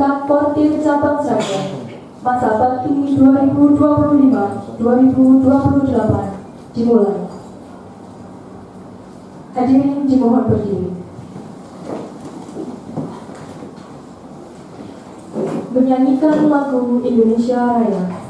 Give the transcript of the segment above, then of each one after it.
tingkat Portir Cabang Sragen masa bakti 2025-2028 dimulai. Hadirin dimohon berdiri. Menyanyikan lagu Indonesia Raya.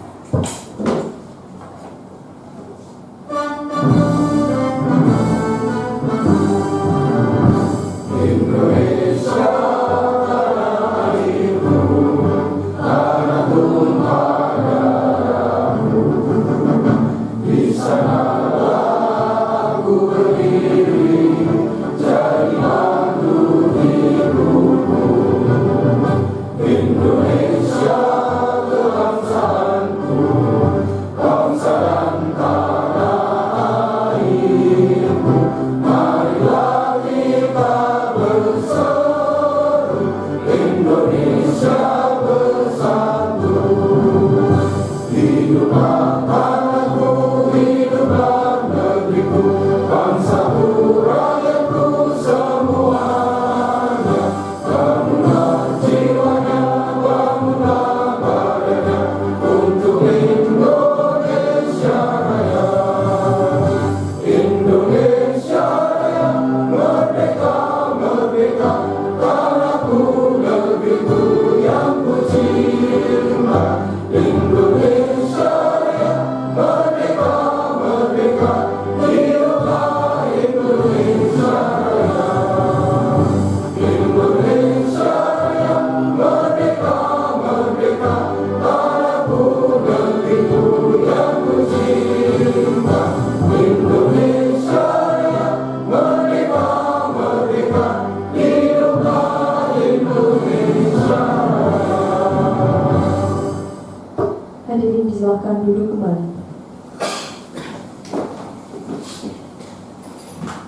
Hadirin silakan duduk kembali.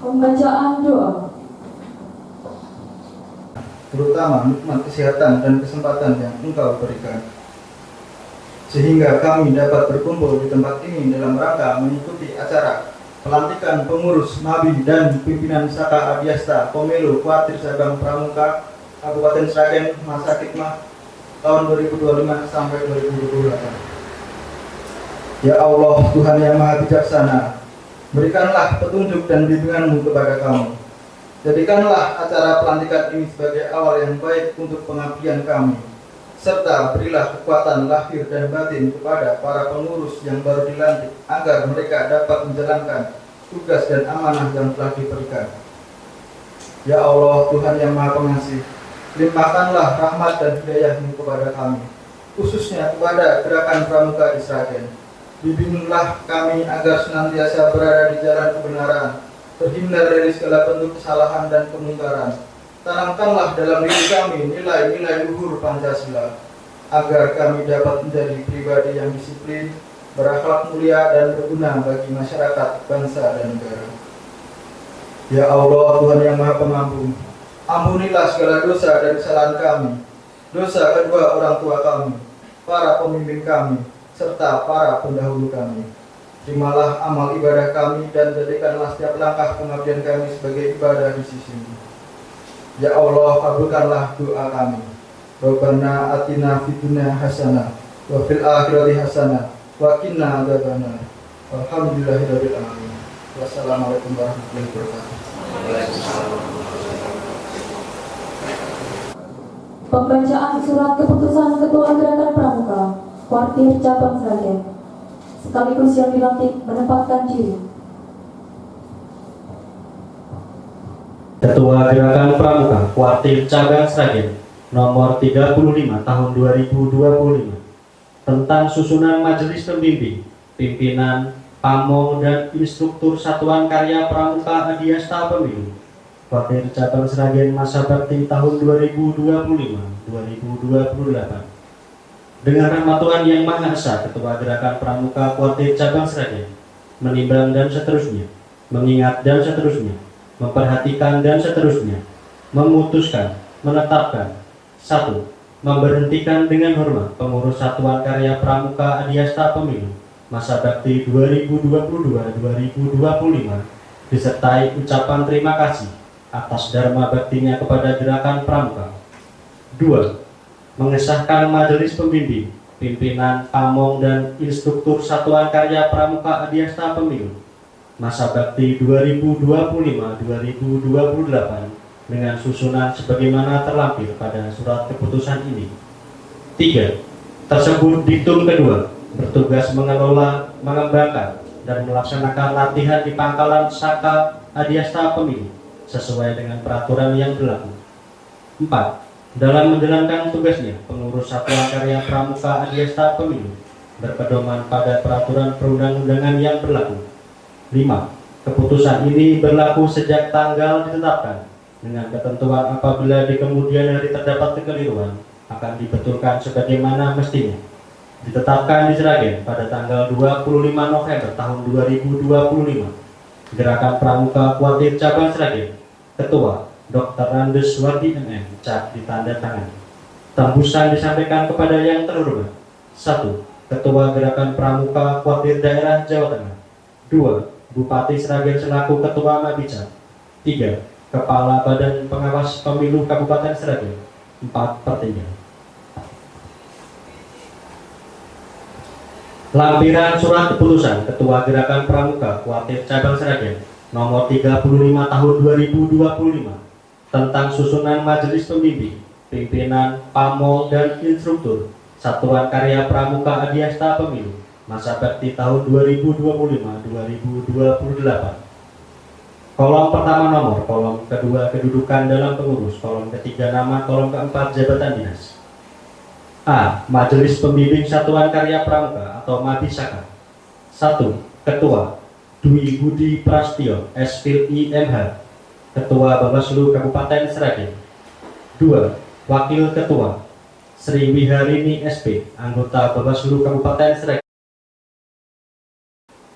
Pembacaan doa. Terutama nikmat kesehatan dan kesempatan yang Engkau berikan, sehingga kami dapat berkumpul di tempat ini dalam rangka mengikuti acara pelantikan pengurus Nabi dan pimpinan Saka Adiasta Pemilu Kuartir Cabang Pramuka Kabupaten Sragen masa khidmah tahun 2025 sampai 2028. Ya Allah, Tuhan yang Maha Bijaksana, berikanlah petunjuk dan bimbingan-Mu kepada kami. Jadikanlah acara pelantikan ini sebagai awal yang baik untuk pengabdian kami, serta berilah kekuatan lahir dan batin kepada para pengurus yang baru dilantik, agar mereka dapat menjalankan tugas dan amanah yang telah diberikan. Ya Allah, Tuhan yang Maha Pengasih, limpahkanlah rahmat dan hidayah-Mu kepada kami, khususnya kepada gerakan Pramuka di Sragen. Bimbinglah kami agar senantiasa berada di jalan kebenaran, terhindar dari segala bentuk kesalahan dan kemungkaran. Tanamkanlah dalam diri kami nilai-nilai luhur Pancasila, agar kami dapat menjadi pribadi yang disiplin, berakhlak mulia dan berguna bagi masyarakat, bangsa, dan negara. Ya Allah, Tuhan yang Maha Pengampun, ampunilah segala dosa dan kesalahan kami, dosa kedua orang tua kami, para pemimpin kami, serta para pendahulu kami. Terimalah amal ibadah kami dan jadikanlah setiap langkah pengabdian kami sebagai ibadah di sisi-Mu. Ya Allah, kabulkanlah doa kami. Rabbana atina fid dunya hasanah wa fil akhirati hasanah wa qina adzabannar. Alhamdulillahirabbil alamin. Wassalamualaikum warahmatullahi wabarakatuh. Pembacaan surat keputusan Ketua Gerakan Pramuka Kuartir Cabang Sragen sekaligus yang dilantik menempatkan diri. Ketua Gerakan Pramuka Kuartir Cabang Sragen nomor 35 tahun 2025 tentang susunan majelis pembimbing, pimpinan, pamong, dan instruktur Satuan Karya Pramuka Adiasta Pemilu Kuartir Cabang Sragen masa bakti tahun 2025-2028. Dengan rahmat Tuhan yang Maha Esa, Ketua Gerakan Pramuka Kuartir Cabang Sragen menimbang dan seterusnya, mengingat dan seterusnya, memperhatikan dan seterusnya, memutuskan, menetapkan. 1. Memberhentikan dengan hormat pengurus Satuan Karya Pramuka Adiasta Pemilu masa bakti 2022-2025 disertai ucapan terima kasih atas dharma baktinya kepada Gerakan Pramuka. 2. mengesahkan Majelis Pembimbing, Pimpinan, Pamong, dan Instruktur Satuan Karya Pramuka Adiasta Pemilu masa bakti 2025-2028 dengan susunan sebagaimana terlampir pada surat keputusan ini. 3. Tersebut diktum kedua bertugas mengelola, mengembangkan, dan melaksanakan latihan di Pangkalan Saka Adiasta Pemilu sesuai dengan peraturan yang berlaku. 4. Dalam menjalankan tugasnya, pengurus Satuan Karya Pramuka Adiasta Pemilu berpedoman pada peraturan perundang-undangan yang berlaku. 5. Keputusan ini berlaku sejak tanggal ditetapkan, dengan ketentuan apabila di kemudian hari terdapat kekeliruan akan dibetulkan sebagaimana mestinya. Ditetapkan di Sragen pada tanggal 25 November tahun 2025. Gerakan Pramuka Kuartir Cabang Sragen. Ketua Dr. Andes Wardi MM. Cap ditanda tangan. Tembusan disampaikan kepada yang terhormat. 1. Ketua Gerakan Pramuka Kuartir Daerah Jawa Tengah. 2. Bupati Sragen selaku Ketua Mabicap. 3. Kepala Badan Pengawas Pemilu Kabupaten Sragen. 4/3. Lampiran Surat Keputusan Ketua Gerakan Pramuka Kuartir Cabang Sragen nomor 35 tahun 2025 tentang susunan Majelis Pembimbing, Pimpinan, Pamong, dan Instruktur Satuan Karya Pramuka Adiasta Pemilu masa bakti tahun 2025-2028. Kolom pertama nomor, kolom kedua kedudukan dalam pengurus, kolom ketiga nama, kolom keempat jabatan dinas. A. Majelis Pembimbing Satuan Karya Pramuka atau Mabisaka. 1. Ketua Dwi Budi Prastio, SPIL IMH, Ketua Bawaslu Kabupaten Sragen. 2. Wakil Ketua Sri Wiharini SP, anggota Bawaslu Kabupaten Sragen.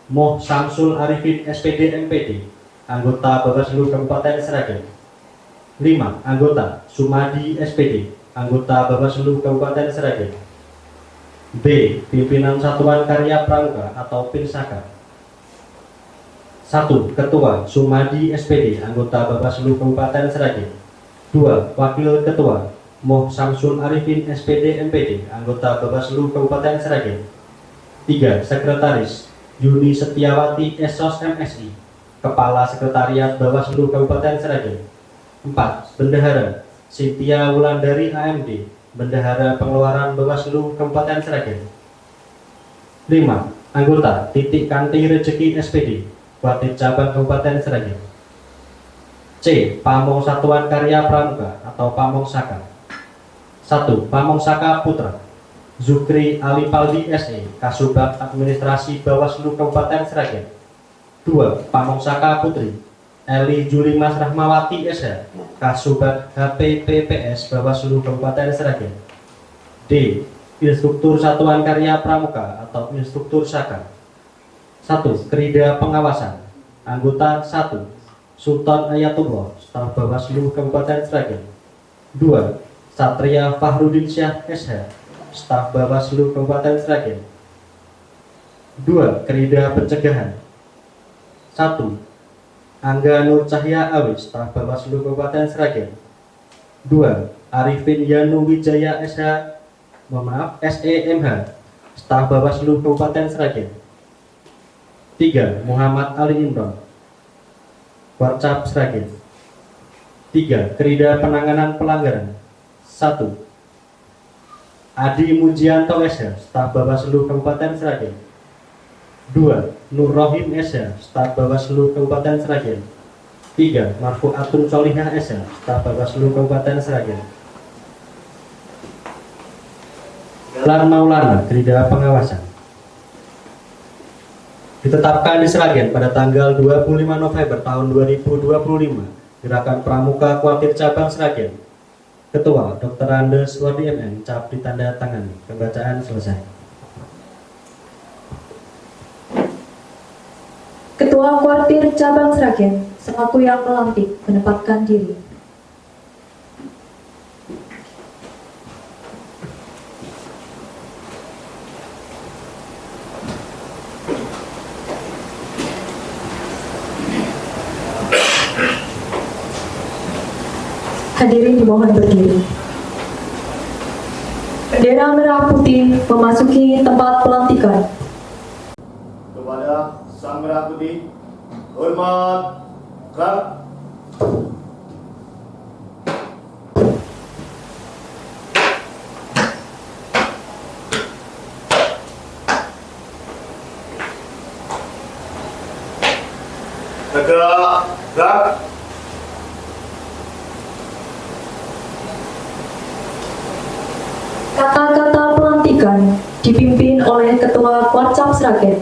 Moh Samsul Arifin SPD MPD, anggota Bawaslu Kabupaten Sragen. 5. Anggota Sumadi SPD, anggota Bawaslu Kabupaten Sragen. B. Pimpinan Satuan Karya Pramuka atau Pinsaka. 1. Ketua Sumadi SPD, anggota Bawaslu Kabupaten Sragen. 2. Wakil Ketua Moh Samsul Arifin SPD MPD, anggota Bawaslu Kabupaten Sragen. 3. Sekretaris Yuni Setiawati Esos MSI, Kepala Sekretariat Bawaslu Kabupaten Sragen. 4. Bendahara Cynthia Wulandari AMD, Bendahara Pengeluaran Bawaslu Kabupaten Sragen. 5. Anggota Titik Kanti Rezeki SPD, Kuartir Cabang Kabupaten Sragen. C. Pamong Satuan Karya Pramuka atau Pamong Saka. 1. Pamong Saka Putra Zukri Alipaldi SE, Kasubag Administrasi Bawaslu Kabupaten Sragen. 2. Pamong Saka Putri Eli Julimas Rahmawati SH, Kasubag HPPPS Bawaslu Kabupaten Sragen. D. Instruktur Satuan Karya Pramuka atau Instruktur Saka. 1. Krida Pengawasan. Anggota 1. Sultan Ayatullah, Staf Bawaslu Kabupaten Sragen. 2. Satria Fahrudin Syah SH, Staf Bawaslu Kabupaten Sragen. 2. Krida Pencegahan. 1. Angga Nur Cahya Awis, Staf Bawaslu Kabupaten Sragen. 2. Arifin Yanu Wijaya SEMH, Staf Bawaslu Kabupaten Sragen. 3. Muhammad Ali Imron, Warcap Sragen. 3. Krida Penanganan Pelanggaran. 1. Adi Mujianto SH, Staf Bawaslu Kabupaten Sragen. 2. Nur Rohim SH, Staf Bawaslu Kabupaten Sragen. 3. Marfuatun Solihah SH, Staf Bawaslu Kabupaten Sragen. Galar Maulana, Krida Pengawasan. Ditetapkan di Sragen pada tanggal 25 November tahun 2025, Gerakan Pramuka Kuartir Cabang Sragen. Ketua Dr. Andes Wardi MM, cap ditanda tangan. Pembacaan selesai. Ketua Kuartir Cabang Sragen selaku yang melantik menempatkan diri. Hadirin dimohon berdiri. Bendera merah putih memasuki tempat pelantikan. Kepada Sang Merah Putih, hormat, gerak. Tegak, gerak. Kata-kata pelantikan dipimpin oleh Ketua Kuarcap Sragen.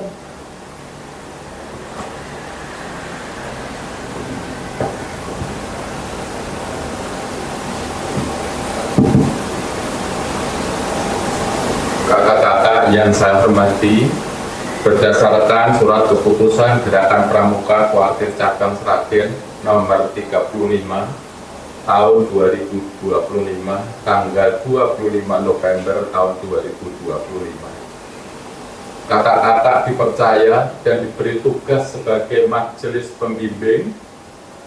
Kakak-kakak yang saya hormati, berdasarkan surat keputusan Gerakan Pramuka Kuartir Cabang Sragen nomor 35 tahun 2025 tanggal 25 November tahun 2025. Kakak-kakak dipercaya dan diberi tugas sebagai majelis pembimbing,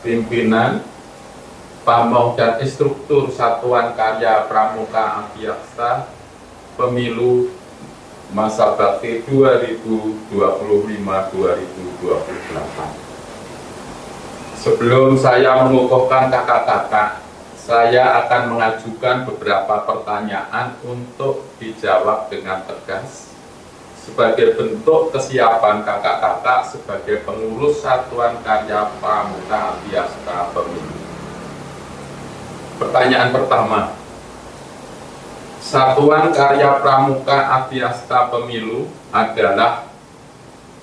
pimpinan, pamong dan instruktur Satuan Karya Pramuka Abdiasta Pemilu Masa Bakti 2025-2028. Sebelum saya mengukuhkan kakak-kakak, saya akan mengajukan beberapa pertanyaan untuk dijawab dengan tegas sebagai bentuk kesiapan kakak-kakak sebagai pengurus Satuan Karya Pramuka Abdiasta Pemilu. Pertanyaan pertama, Satuan Karya Pramuka Abdiasta Pemilu adalah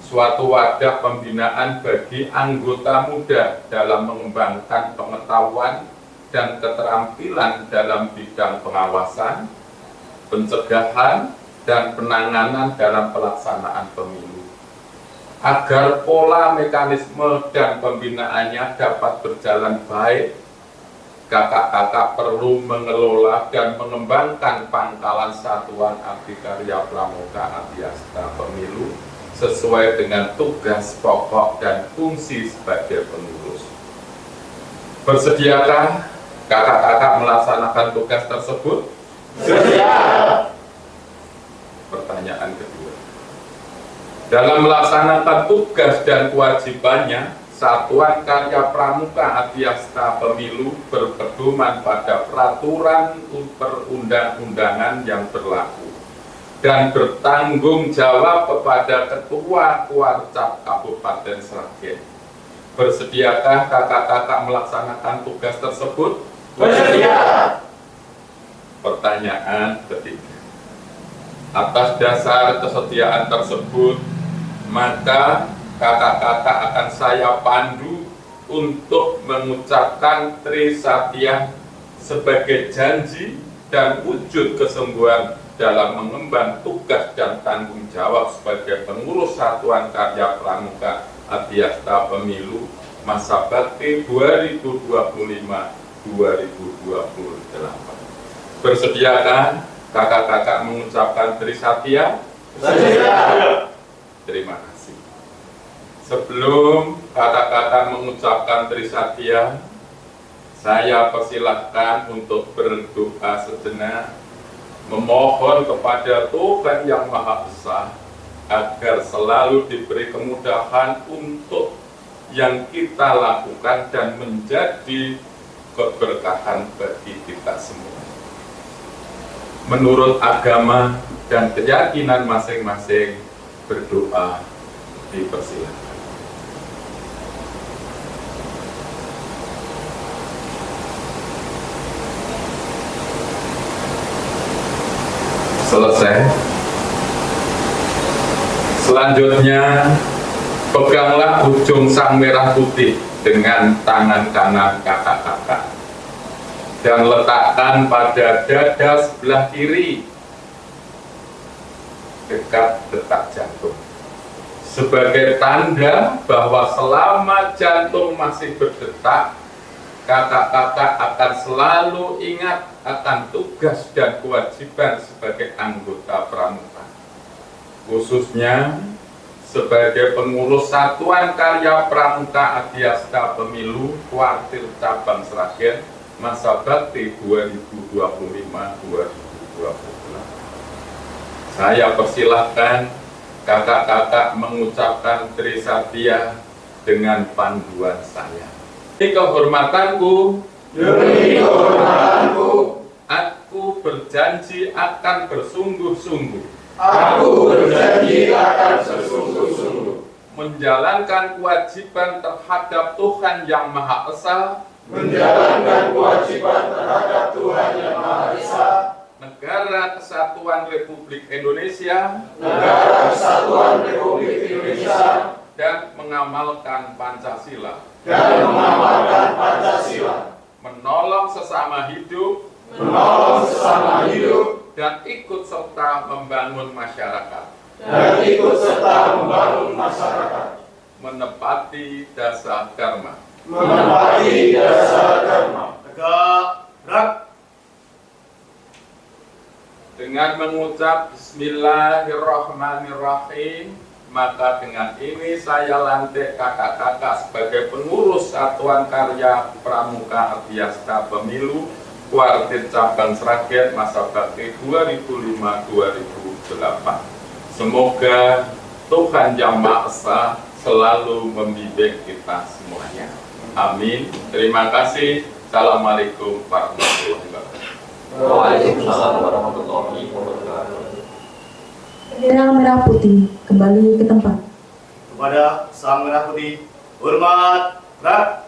suatu wadah pembinaan bagi anggota muda dalam mengembangkan pengetahuan dan keterampilan dalam bidang pengawasan, pencegahan, dan penanganan dalam pelaksanaan pemilu. Agar pola mekanisme dan pembinaannya dapat berjalan baik, kakak-kakak perlu mengelola dan mengembangkan pangkalan Satuan Abdi Karya Pramuka Abdiasta Pemilu sesuai dengan tugas pokok dan fungsi sebagai pengurus. Bersediakah kakak-kakak melaksanakan tugas tersebut? Sedia. Pertanyaan kedua, dalam melaksanakan tugas dan kewajibannya, Satuan Karya Pramuka Abdiasta Pemilu berpedoman pada peraturan perundang-undangan yang berlaku dan bertanggung jawab kepada Ketua Kuarcap Kabupaten Sragen. Bersediakah kakak-kakak melaksanakan tugas tersebut? Bersedia. Pertanyaan ketiga, atas dasar kesediaan tersebut, maka kakak-kakak akan saya pandu untuk mengucapkan Trisatya sebagai janji dan wujud kesungguhan dalam mengemban tugas dan tanggung jawab sebagai pengurus Satuan Karya Pramuka Abdiasta Pemilu Masa Bakti 2025-2028. Bersediakah kakak-kakak mengucapkan Trisatya? Sedia. Terima kasih. Sebelum kakak-kakak mengucapkan Trisatya, saya persilahkan untuk berdoa sejenak, memohon kepada Tuhan Yang Maha Esa agar selalu diberi kemudahan untuk yang kita lakukan dan menjadi keberkahan bagi kita semua. Menurut agama dan keyakinan masing-masing, berdoa dipersilakan. Selesai. Selanjutnya, peganglah ujung sang merah putih dengan tangan kanan kakak-kakak dan letakkan pada dada sebelah kiri dekat detak jantung sebagai tanda bahwa selama jantung masih berdetak, kakak-kakak akan selalu ingat akan tugas dan kewajiban sebagai anggota pramuka, khususnya sebagai pengurus Satuan Karya Pramuka Abdiasta Pemilu Kuartir Cabang Sragen Masa Bakti 2025-2028. Saya persilahkan kakak-kakak mengucapkan Trisatya dengan panduan saya. Demi kehormatanku, aku berjanji akan bersungguh-sungguh menjalankan kewajiban terhadap Tuhan Yang Maha Esa, Negara Kesatuan Republik Indonesia, dan mengamalkan Pancasila, menolong sesama hidup, dan ikut serta membangun masyarakat, menepati dasar karma. Tegak, gerak. Dengan mengucap Bismillahirrahmanirrahim, maka dengan ini saya lantik kakak-kakak sebagai pengurus Satuan Karya Pramuka Adiasta Pemilu Kuartir Cabang Sragen masa bakti 2005-2008. Semoga Tuhan Yang Maha Esa selalu membimbing kita semuanya. Amin. Terima kasih. Assalamualaikum warahmatullahi wabarakatuh. Waalaikumsalam warahmatullahi wabarakatuh. Bendera merah putih kembali ke tempat. Kepada Sang Merah Putih, hormat, gerak.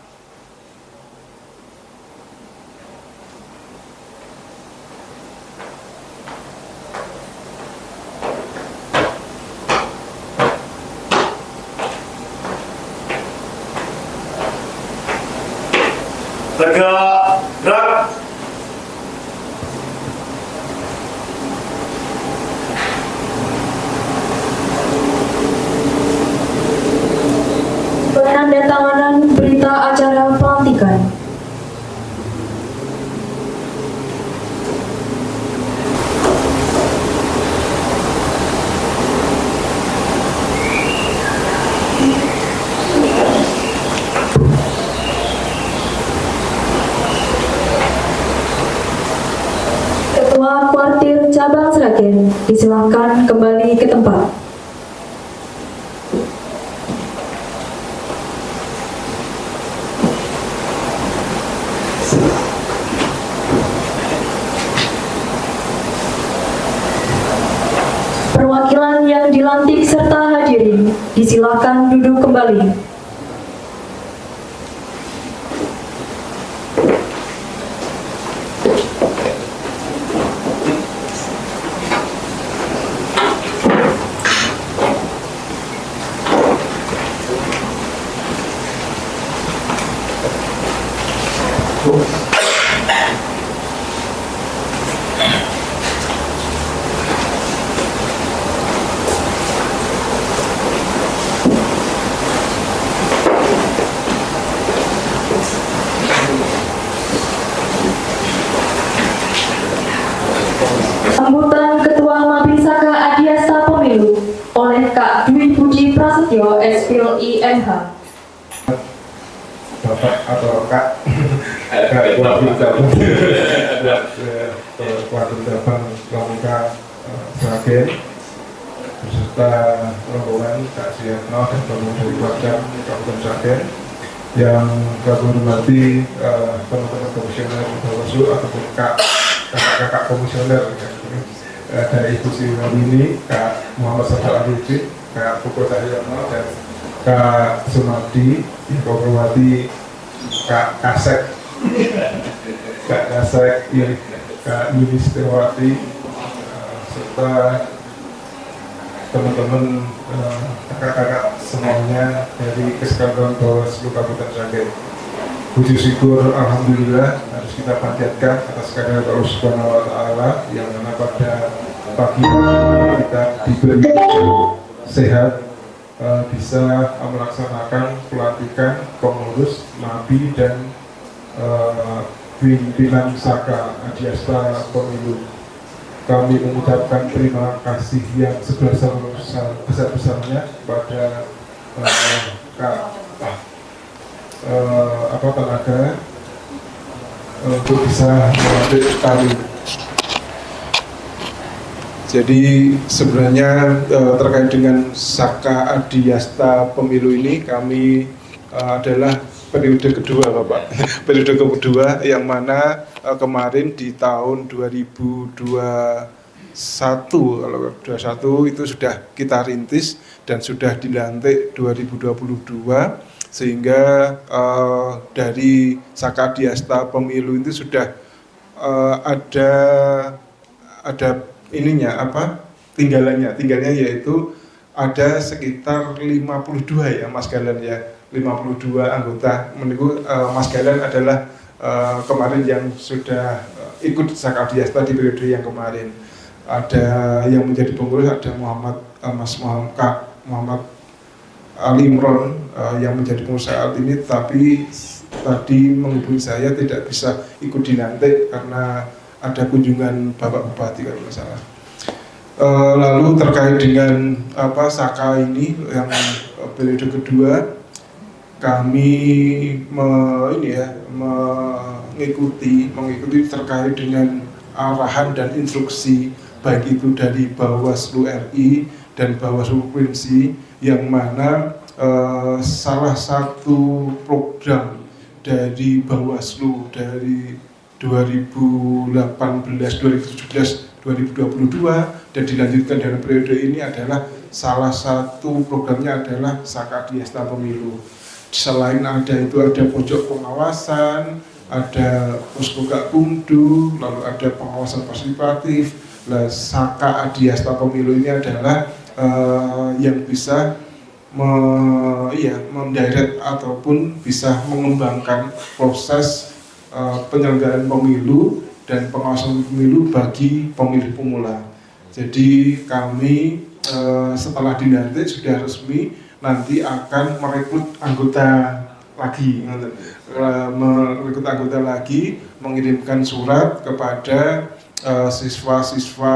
Tegak, gerak. Penandatanganan berita acara pelantikan. Ketua Kuartir Cabang Sragen disilakan kembali ke tempat. Perwakilan yang dilantik serta hadirin disilakan duduk kembali. Sambutan Ketua Mabisaka Adiasta Pemilu oleh Kak Dwi Budi Prasetyo, SPIL IMH. Bapak atau Kak Wakil Cabang Pramuka Sragen beserta rombongan Kak Suyatno dan rombongan dari keluarga Kabupaten Sragen yang kami hormati teman-teman komisioner Bawaslu ataupun kakak-kakak komisioner dari Ibu Sri Wahyuni, Kak Muhammad Safar Arifin, Kak Puko Cahyono dan Kak Sumardi, yang kami hormati Kak Kasek, Kak Yuni Setiawati, serta teman-teman kakak-kakak semuanya dari Kesatuan Bawaslu Kabupaten Sragen. Puji syukur, alhamdulillah harus kita panjatkan atas kehendak Allah Subhanahu wa Ta'ala yang mana pada pagi ini kita diberi sehat, bisa melaksanakan pelantikan pengurus MABI dan pimpinan Saka Adiasta Pemilu. Kami mengucapkan terima kasih yang sebesar-besarnya kepada tenaga untuk bisa melantik kami. Jadi sebenarnya terkait dengan Saka Adiasta Pemilu ini kami adalah periode kedua Bapak. Periode kedua yang mana kemarin di tahun 2021 kalau 2021 itu sudah kita rintis dan sudah dilantik 2022 sehingga dari Saka Adiasta Pemilu itu sudah ada tinggalnya yaitu ada sekitar 52 ya Mas Galen ya, 52 anggota. Menurut Mas Galen adalah kemarin yang sudah ikut Saka Adiasta di periode yang kemarin. Ada yang menjadi pengurus, ada Mas Muhammad Ali Imron yang menjadi pengurus saat ini, tapi tadi menghubungi saya tidak bisa ikut dilantik karena ada kunjungan Bapak Bupati kalau tidak salah. Lalu terkait dengan Saka ini yang periode kedua, kami mengikuti terkait dengan arahan dan instruksi baik itu dari Bawaslu RI dan Bawaslu Provinsi, yang mana salah satu program dari Bawaslu dari 2018, 2017, 2022 dan dilanjutkan dalam periode ini adalah salah satu programnya adalah Saka Adiasta Pemilu. Selain ada pojok pengawasan, ada posko Gakumdu, lalu ada pengawasan partisipatif. Saka Adiasta Pemilu ini adalah yang bisa mendirect ataupun bisa mengembangkan proses penyelenggaraan pemilu dan pengawasan pemilu bagi pemilih pemula. Jadi kami setelah dilantik sudah resmi nanti akan merekrut anggota lagi, mengirimkan surat kepada siswa-siswa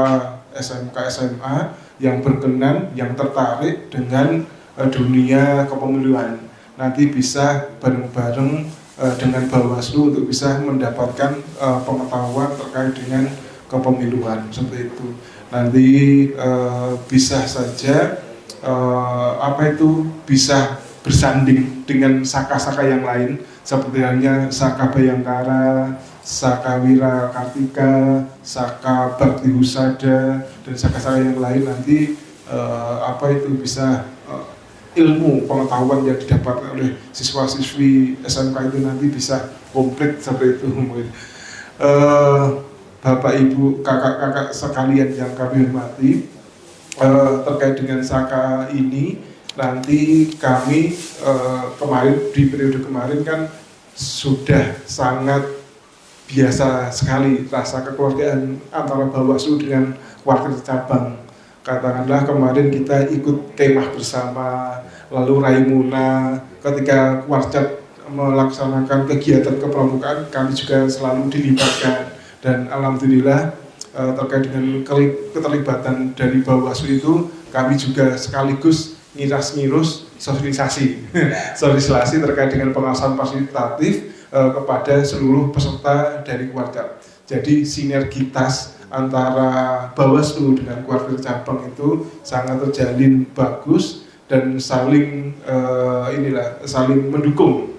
SMK SMA yang berkenan, yang tertarik dengan dunia kepemiluan. Nanti bisa bareng-bareng dengan Bawaslu untuk bisa mendapatkan pengetahuan terkait dengan kepemiluan seperti itu. Nanti bisa saja bisa bersanding dengan saka-saka yang lain seperti halnya Saka Bayangkara, Saka Wira Kartika, Saka Bakti Husada dan saka-saka yang lain. Nanti bisa ilmu pengetahuan yang didapat oleh siswa-siswi SMK itu nanti bisa komplit seperti itu. Bapak Ibu kakak-kakak sekalian yang kami hormati, terkait dengan Saka ini nanti kami kemarin di periode kemarin kan sudah sangat biasa sekali rasa kekeluargaan antara Bawaslu dengan Warkir Cabang. Katakanlah kemarin kita ikut kemah bersama, lalu Raimuna ketika Warcat melaksanakan kegiatan kepramukaan kami juga selalu dilibatkan, dan alhamdulillah terkait dengan keterlibatan dari Bawaslu itu kami juga sekaligus ngirus sosialisasi terkait dengan pengawasan fasilitatif kepada seluruh peserta dari Warcat. Jadi sinergitas antara Bawaslu dengan Warkir Cabang itu sangat terjalin bagus dan saling mendukung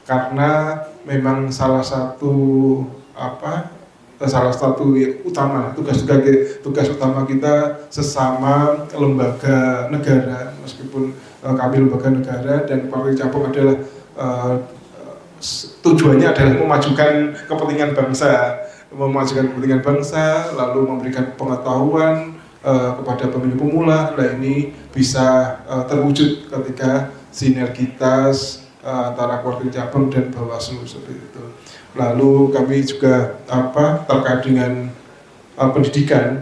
karena memang salah satu tugas utama kita sesama lembaga negara, meskipun kami lembaga negara dan Warkir Cabang adalah tujuannya adalah memajukan kepentingan bangsa, lalu memberikan pengetahuan kepada pemilih pemula. Nah, ini bisa terwujud ketika sinergitas antara Warkir Cabang dan Bawaslu seperti itu. Lalu kami juga terkait dengan pendidikan.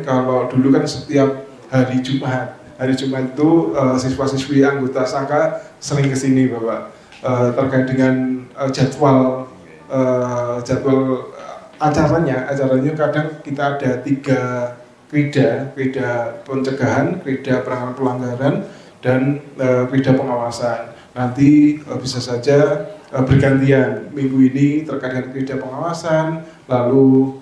Kalau dulu kan setiap hari Jumat itu siswa-siswi anggota Saka sering kesini Bapak, terkait dengan jadwal acaranya kadang kita ada 3 krida pencegahan, krida penanganan pelanggaran, dan krida pengawasan. Nanti bisa saja bergantian, minggu ini terkait dengan krida pengawasan, lalu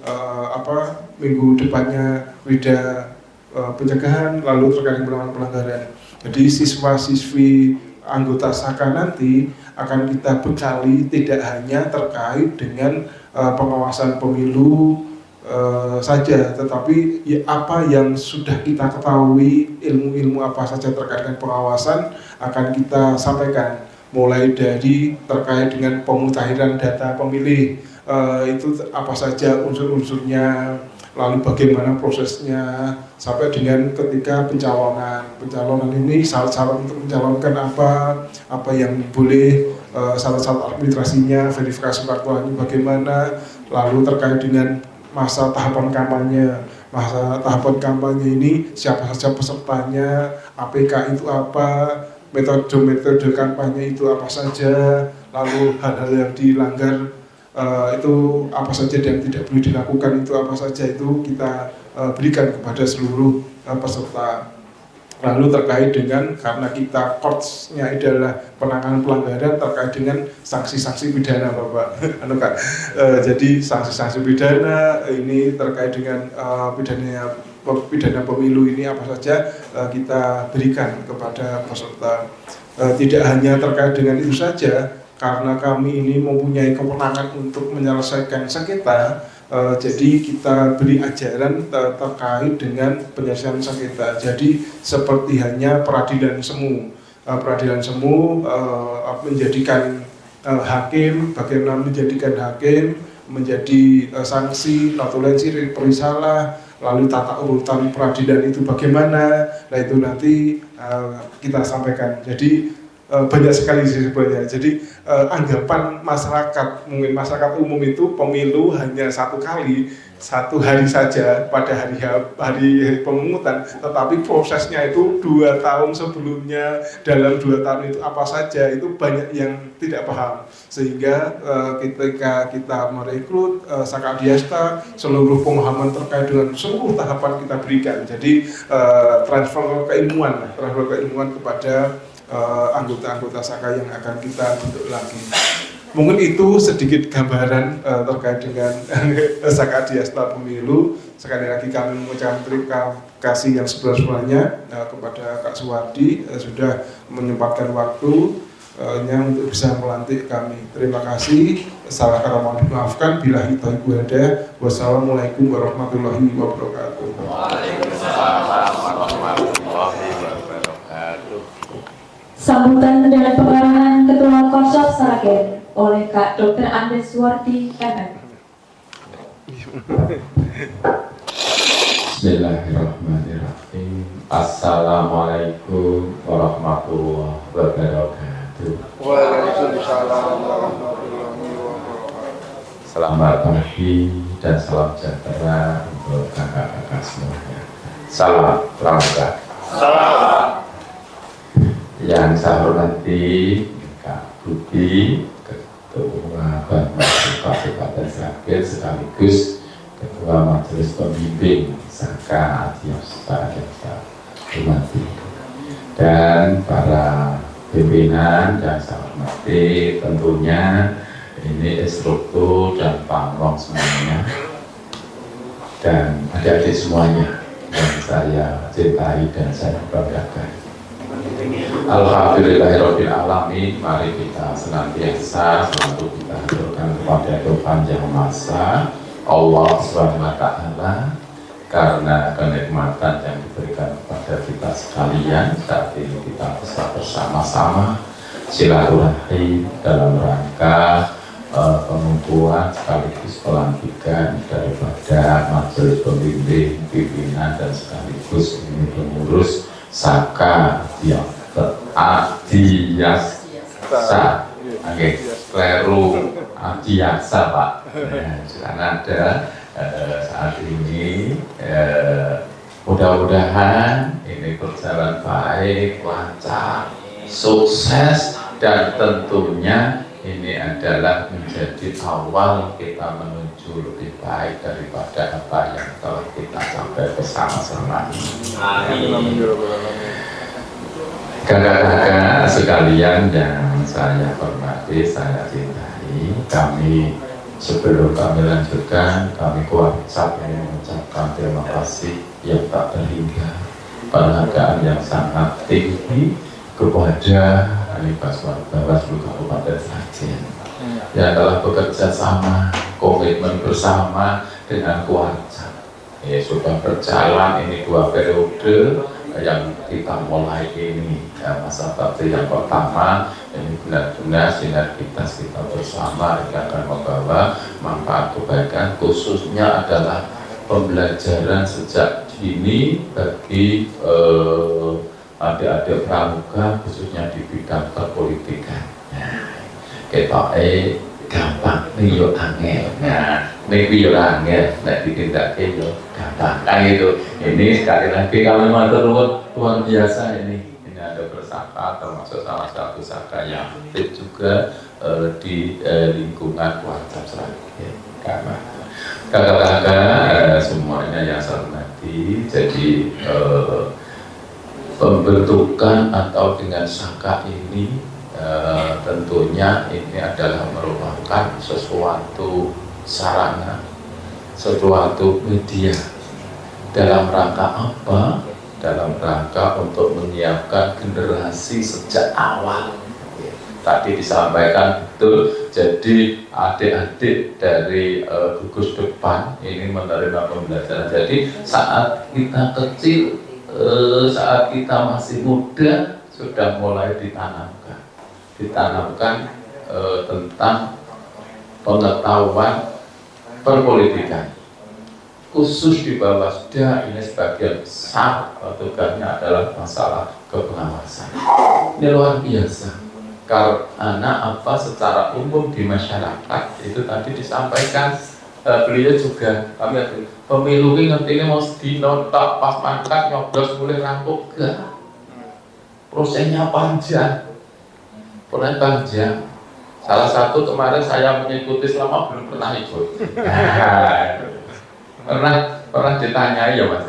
minggu depannya Wida pencegahan, lalu terkait dengan pelanggaran. Jadi siswa-siswi anggota Saka nanti akan kita bekali tidak hanya terkait dengan pengawasan pemilu saja, tetapi apa yang sudah kita ketahui, ilmu-ilmu apa saja terkait dengan pengawasan akan kita sampaikan, mulai dari terkait dengan pemutahiran data pemilih, itu apa saja unsur-unsurnya, lalu bagaimana prosesnya, sampai dengan ketika pencalonan ini syarat-syarat untuk mencalonkan apa yang boleh, syarat-syarat administrasinya, verifikasi faktualnya bagaimana, lalu terkait dengan masa tahapan kampanye ini siapa saja pesertanya, APK itu apa, metode kampanye itu apa saja, lalu hal-hal yang dilanggar itu apa saja dan tidak boleh dilakukan itu apa saja, itu kita berikan kepada seluruh peserta. Lalu terkait dengan, karena kita course-nya adalah penanganan pelanggaran, terkait dengan sanksi-sanksi pidana Bapak. Jadi sanksi-sanksi pidana ini terkait dengan pidana pemilu ini apa saja kita berikan kepada peserta. Tidak hanya terkait dengan itu saja, karena kami ini mempunyai kewenangan untuk menyelesaikan sengketa, jadi kita beri ajaran terkait dengan penyelesaian sengketa. Jadi seperti hanya peradilan semu menjadikan hakim, bagaimana menjadikan hakim, menjadi sanksi, notulensi, perisalah, lalu tata urutan peradilan itu bagaimana, nah itu nanti kita sampaikan. Jadi banyak sekali sih sebenarnya. Jadi anggapan masyarakat, mungkin masyarakat umum itu pemilu hanya satu hari saja pada hari pemungutan, tetapi prosesnya itu 2 tahun sebelumnya, dalam 2 tahun itu apa saja, itu banyak yang tidak paham. Sehingga ketika kita merekrut Saka Adiasta, seluruh pemahaman terkait dengan seluruh tahapan kita berikan. Jadi transfer keilmuan kepada anggota-anggota Saka yang akan kita bentuk lagi. Mungkin itu sedikit gambaran terkait dengan Saka Adiasta Pemilu. Sekali lagi kami mengucapkan terima kasih yang sebesar-besarnya kepada Kak Suwardi sudah menyempatkan waktunya untuk bisa melantik kami. Terima kasih. Salah kata mohon dimaafkan. Billahi taufiq wal hidayah. Wassalamualaikum warahmatullahi wabarakatuh. Waalaikumsalam warahmatullahi wabarakatuh. Sambutan dengan pengarahan Ketua Korsop Sragen oleh Kak Dr. Andes Suwardi MM. Bismillahirrahmanirrahim. Assalamualaikum warahmatullahi wabarakatuh. Waalaikumsalam warahmatullahi wabarakatuh. Selamat pagi dan salam sejahtera untuk kakak-kakak semuanya. Salam pramuka. Salam. Yang saya hormati Kak Budi, Ketua Bawaslu Kabupaten Sragen sekaligus Ketua Majelis Pembimbing Saka Adiasta hormati, dan para pimpinan yang saya hormati, tentunya ini instruktur dan pamong semuanya dan adik-adik semuanya yang saya cintai dan saya banggakan. Alhamdulillahirabbil alamin. Mari kita senantiasa selalu kita haturkan kepada Tuhan Yang Maha Esa, Allah Subhanahu wa taala, karena kenikmatan yang diberikan kepada kita sekalian. Saat ini kita bisa bersama-sama silaturahim dalam rangka pengukuhan sekaligus pelantikan daripada majelis pembimbing, pimpinan dan sekaligus ini pengurus Saka Adiasta, kleru Adiasta Pak. Karena ada saat ini mudah-mudahan ini berjalan baik, lancar, sukses, dan tentunya ini adalah menjadi awal kita menuju lebih baik daripada apa yang telah kita capai bersama-sama. Kakak-kakak sekalian yang saya hormati, saya cintai, kami Sebelum kami lanjutkan, kami kuat ingin mengucapkan terima kasih yang tak terhingga, penghargaan yang sangat tinggi kepada Bawaslu Kabupaten Sragen yang telah bekerja sama, komitmen bersama dengan keluarga. Sudah berjalan ini 2 periode yang kita mulai ini masa bakti yang pertama ini benar-benar sinergitas kita bersama yang akan membawa manfaat kebaikan, khususnya adalah pembelajaran sejak dini bagi adik-adik pramuka khususnya di bidang perpolitikan. Kita gampang nih yo angel, nih yo angel, nek ditindakake yo gampang kan gitu. Ini sekali lagi kami matur nuwun luar biasa ini ada bersaka termasuk salah satu saka yang aktif juga di lingkungan Wajab Sragen. Kakak-kakak semuanya yang saya hormati, jadi pembentukan atau dengan saka ini tentunya ini adalah merupakan sesuatu sarana, sesuatu media dalam rangka apa? Dalam rangka untuk menyiapkan generasi sejak awal. Tadi disampaikan betul, jadi adik-adik dari gugus depan ini menerima pembelajaran. Jadi saat kita kecil, saat kita masih muda sudah mulai ditanamkan tentang pengetahuan perpolitikan, khusus di Bawasda ini sebagian besar tugasnya adalah masalah kepengawasan. Ini luar biasa karena apa, secara umum di masyarakat itu tadi disampaikan beliau juga kami pemilu ini ngerti ini mau dinotak pas mangkat nyoblos mulai rampung gak, prosesnya panjang. Salah satu kemarin saya mengikuti selama belum pernah ikut. pernah ditanyai ya Mas.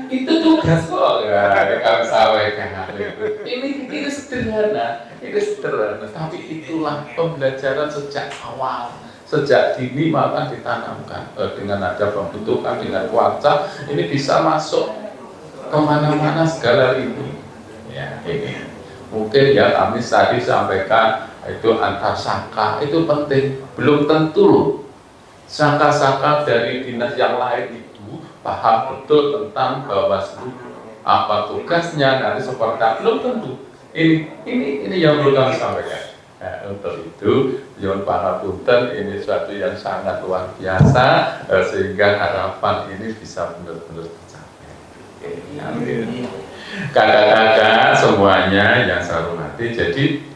Itu tugas kok. Kalau sampaikan ini sederhana, tapi itulah pembelajaran sejak awal. Sejak dini malah ditanamkan dengan ada pembentukan dengan kuarca ini bisa masuk kemana-mana segala ini. Ya ini. Mungkin ya kami tadi sampaikan itu antar saka itu penting, belum tentu loh saka-saka dari dinas yang lain itu paham betul tentang Bawaslu apa tugasnya nanti seperti apa, belum tentu. Ini yang perlu kami sampaikan. Untuk itu Yon Pangapunten ini suatu yang sangat luar biasa sehingga harapan ini bisa benar-benar tercapai. Amin. Kakak-kakak semuanya yang saya hormati, jadi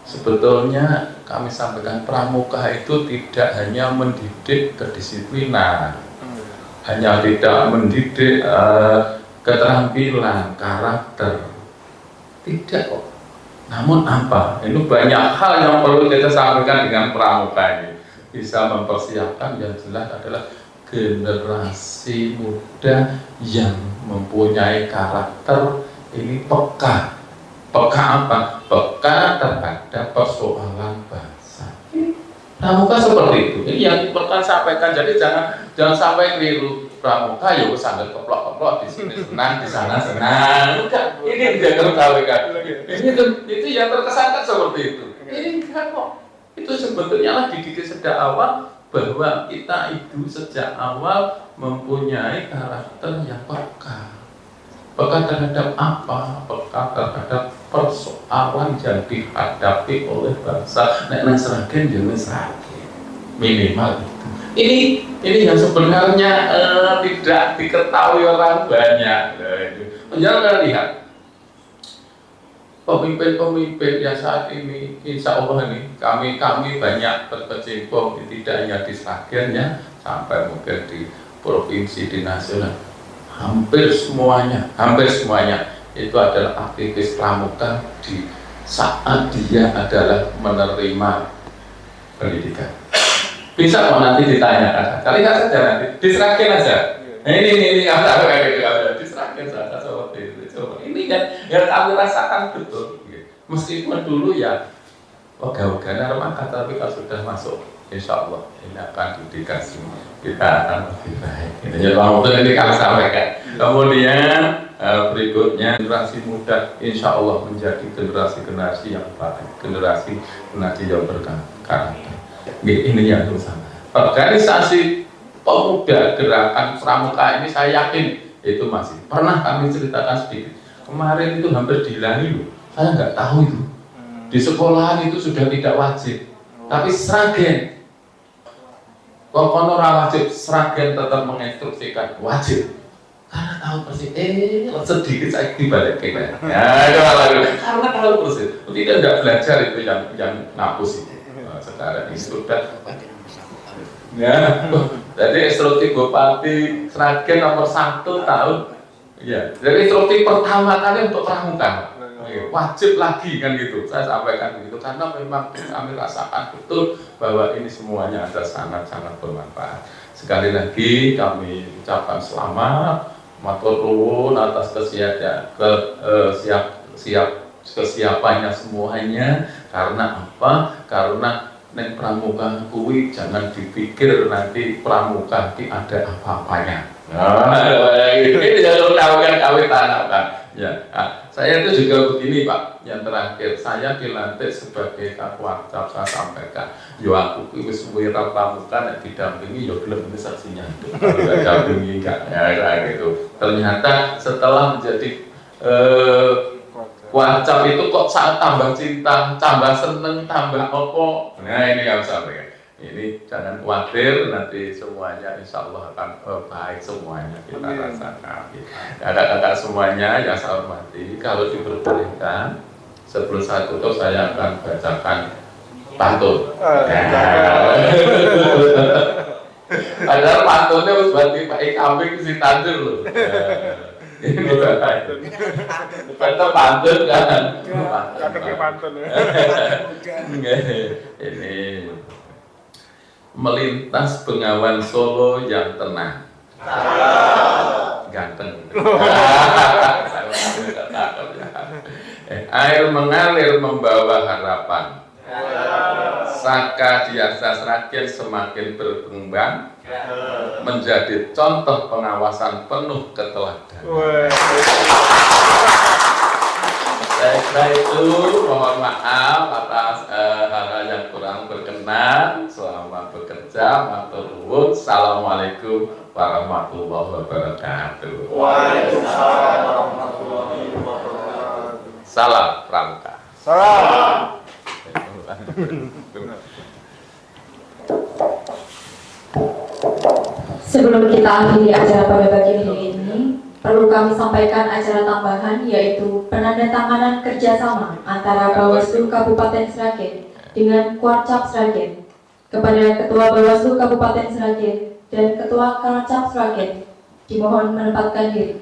sebetulnya kami sampaikan pramuka itu tidak hanya mendidik kedisiplinan, hanya tidak mendidik keterampilan, karakter, tidak kok. Namun apa? Ini banyak hal yang perlu kita sampaikan dengan pramuka ini. Bisa mempersiapkan yang jelas adalah generasi muda yang mempunyai karakter ini peka apa? Peka terhadap persoalan bangsa. Pramuka seperti itu. Ini yang perlu sampaikan. Jadi jangan sampai keliru. Pramuka ya sambil keplok-keplok di sini senang, di sana senang. Enggak, ini tidak terkawinkan. Itu yang terkesan kan seperti itu. Ini enggak kok. Itu sebetulnya lah dididik sejak awal bahwa kita itu sejak awal mempunyai karakter yang peka. Peka terhadap apa? Peka terhadap persoalan yang dihadapi oleh bangsa. Nek Sragen jangan Sragen. Minimal itu. Ini yang sebenarnya tidak diketahui orang banyak. Jangan lihat pemimpin-pemimpin yang saat ini, insya Allah ini kami banyak berkecimpung tidak hanya di Sragen ya, sampai mungkin di provinsi, di nasional, hampir semuanya itu adalah aktivis pramuka di saat dia adalah menerima pendidikan. Bisa kok nanti ditanyakan, lihat saja nanti di Sragen aja. Ini ada di Sragen saja seperti itu. Ini kan yang kami rasakan betul. Meskipun dulu ya Wagah-wagahnya remakat, tapi kalau sudah masuk, insya Allah ini akan didikasi, kita akan lebih baik. Ini waktu ini kami sampaikan. Kemudian berikutnya generasi muda, insya Allah menjadi generasi yang baik, generasi yang berkarakter. Ini yang utama. Organisasi pemuda gerakan pramuka ini saya yakin itu masih pernah kami ceritakan sedikit. Kemarin itu hampir dihilangi loh. Saya nggak tahu itu. Di sekolahan itu sudah tidak wajib. Tapi Sragen, kokono wajib, Sragen tetap menginstruksikan wajib. Karena tahu persis, sedikit saya dibalik kayak karena tahu persis. Tidak belajar itu yang ngapus itu. Sekarang ini sudah. Ya, jadi instruksi Bupati Sragen nomor 1 tahun. Ya, jadi instruksi pertama kali untuk pramuka. Wajib lagi kan gitu, saya sampaikan begitu karena memang kami rasakan betul bahwa ini semuanya ada sangat-sangat bermanfaat. Sekali lagi kami ucapkan selamat, matur nuwun atas kesiapannya semuanya. Karena apa? Karena neng pramuka kuwi jangan dipikir nanti pramuka ini ada apa-apanya. Ini jalur kami tanamkan. Ya, saya itu juga begini Pak. Yang terakhir, saya dilantik sebagai Kapwacap, saya sampaikan. Yo aku wis wira pramuka nek didampingi yo gelem ini saksinya. Kalau dampingi enggak ya gitu. Ternyata setelah menjadi Wacap itu kok saat tambah cinta, tambah seneng, tambah opo. Nah ini yang saya sampaikan. Ini jangan khawatir, nanti semuanya insya Allah akan baik semuanya kita rasakan. Kakak-kakak semuanya yang saya hormati, kalau diperbolehkan sebelum saya tutup saya akan bacakan pantun. Padahal pantunnya harus berarti Pak Kambing si Tanjur loh. Ini pantun kan? Pantun. Ini melintas Bengawan Solo yang tenang, ganteng. Air mengalir membawa harapan, Saka Diasa Sragen semakin berkembang, menjadi contoh pengawasan penuh keteladanan. Saya itu mohon maaf atas hal-hal yang kurang berkenan selama bekerja. Matur nuwun. Assalamualaikum warahmatullahi wabarakatuh. Waalaikumsalam warahmatullahi wabarakatuh. Salam pramuka. Salam. Sebelum kita akhiri acara pada pagi hari ini, perlu kami sampaikan acara tambahan, yaitu penandatanganan kerjasama antara Bawaslu Kabupaten Sragen dengan Kuarcap Sragen. Kepada Ketua Bawaslu Kabupaten Sragen dan Ketua Kuarcap Sragen, dimohon menempatkan diri.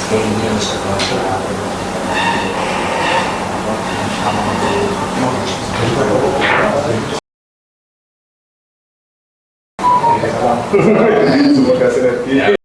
Ini yang saya Semoga sinergi.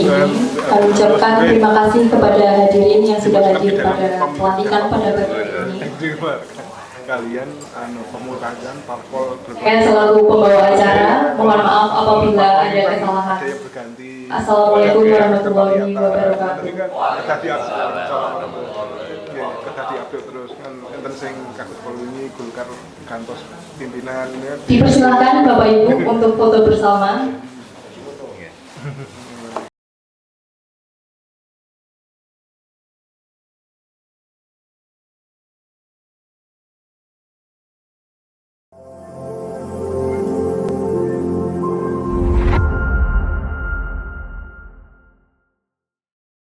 Kami ucapkan terima kasih kepada hadirin yang sudah hadir pada pelantikan pada pagi ini. Kalian pemutakan parpol Saya selaku pembawa acara, mohon maaf apabila ada kesalahan. Assalamualaikum warahmatullahi wabarakatuh. Kedati update terus kan enten sing kasus ini Golkar kantos pimpinan. Dipersilakan Bapak Ibu untuk foto bersama.